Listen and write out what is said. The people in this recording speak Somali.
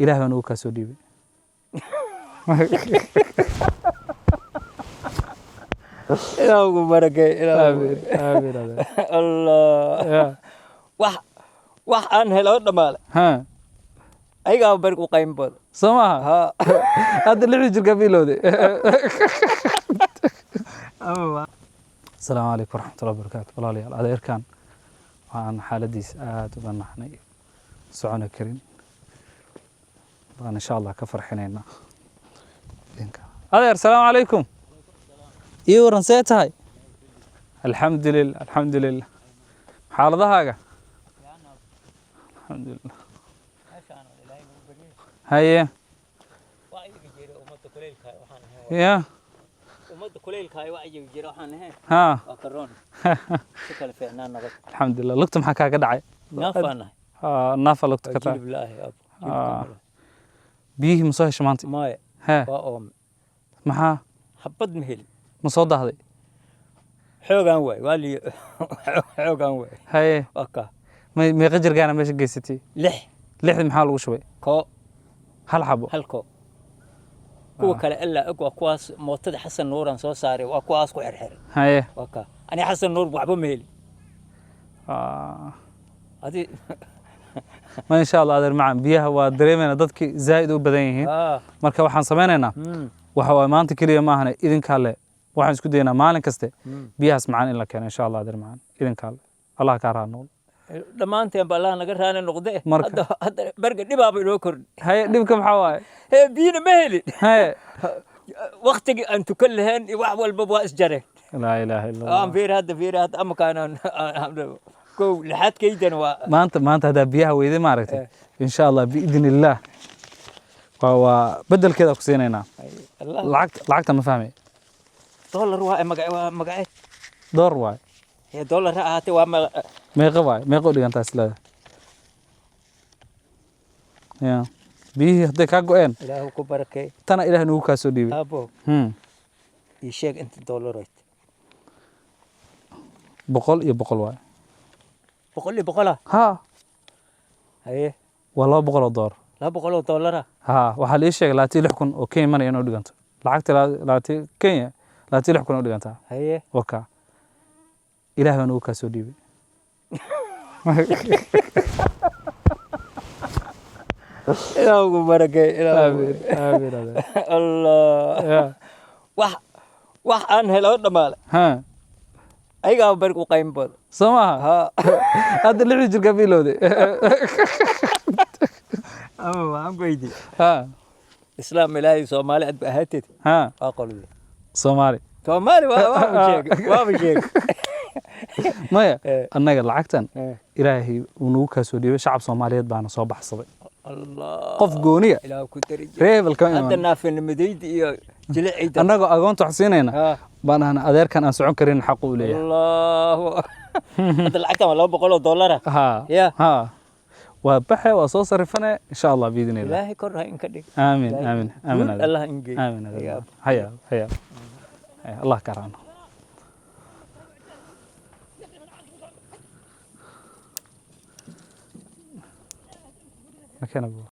إله أنا وكاسو ديبي إلهكم بركة آمين آمين هذا الله wax aan helo dhamaale ها ayaga barku qayn bad سماها ha هذا اللي يجي قبيله دي ama السلام عليكم ورحمة الله وبركاته والله لي هذا إركان وأنا حالديس وأنا إحنا سعنا كريم إن شاء الله كفر حنينا هذا السلام عليكم يورن سيتهاي الحمد لله الحمد لله حال ذهاجة الحمد لله هيا يا umada kuleelka ay wax jiro waxaan ahayn ها waa karoon si kale fiicnaan nabad الحمد لله لقت maxaa kaaga dhacay naafana naafa lugta ka tahay billahi ab biyihii ma soo heshay maanta maay hee waa oom maxaa habad ma heli ma soo dahday xoogan way wali xoogan way haye waka meeqa jirgaana meesha geysatay lix lixdii maxaa lagu shubay ko hal xabo halko kuwa kale ilaa og waa kuwaas mootada xasan nuuran soo saaray waa kuwaas ku xirxir haye waka ani xasan nuur waxba ma heli adi ما إن شاء الله هذا المعن بيها ودريمنا ضدك زايد وبدينه مركب وحن سمينا وحوا ما أنت كليه ما هنا إذن كله وحن سكدينا مالن كسته بيها اسمعان إلا كان إن شاء الله هذا المعن إذن كله الله كاره نول لما أنت بالله نقرأنا النقطة هذا برجع دبا بيروكر هاي دبكم حواي هي بينا مهلي هاي وقت أن تكلهن وحول بابا إسجره لا إله إلا الله فير هذا أما كان كو لحد كيدن ما أنت هذا بيها وإذا ما عرفت إن شاء الله بإذن الله وبدل كذا كسينينا لعقت ما فهمي دولار واي مقعد دور واي هي دولار هاتي وما ما يقواي ما يقول لي أنت أسلا يا بيه هديك أقوين إله كبركة تنا إله نوكا سودي أبو يشيك أنت دولارات بقول يبقول واي بقول لي بقولها ها هي والله بقول دور لا بقول دولار ها waxaa la sheegay laati 6,000 oo Kenya money inuu dhiganto lacagta laati Kenya laati 6,000 oo dhiganta haye waka ilaahay uu ka soo dhiibay ilaahu barakay ilaahu aamin Allah wax aan helo dhamaale ha ayaga barku qayn bad samaha hada lixi jirka bilowde ama waan goydi ha islaam ilaahay Soomaali aad baahatid ha aqoon Soomaali waa sheeg maya annaga lacagtan ilaahay uu nagu ka soo dhiibay shacab Soomaaliyeed baana soo baxsaday Allah qof gooniya ilaahu ku darij reebel ka hadda naafin midaydi iyo jilicayda annaga agoonta xasiinayna baan adeerkan aan socon karin xaq u leeyahay Allah هذا العقد ما لو بقوله دولار ها ها وبحي وصوص رفنا إن شاء الله بإذن الله الله يكره إن كدي آمين آمين آمين الله إنجي آمين هيا هيا الله كرامه مكان أبوه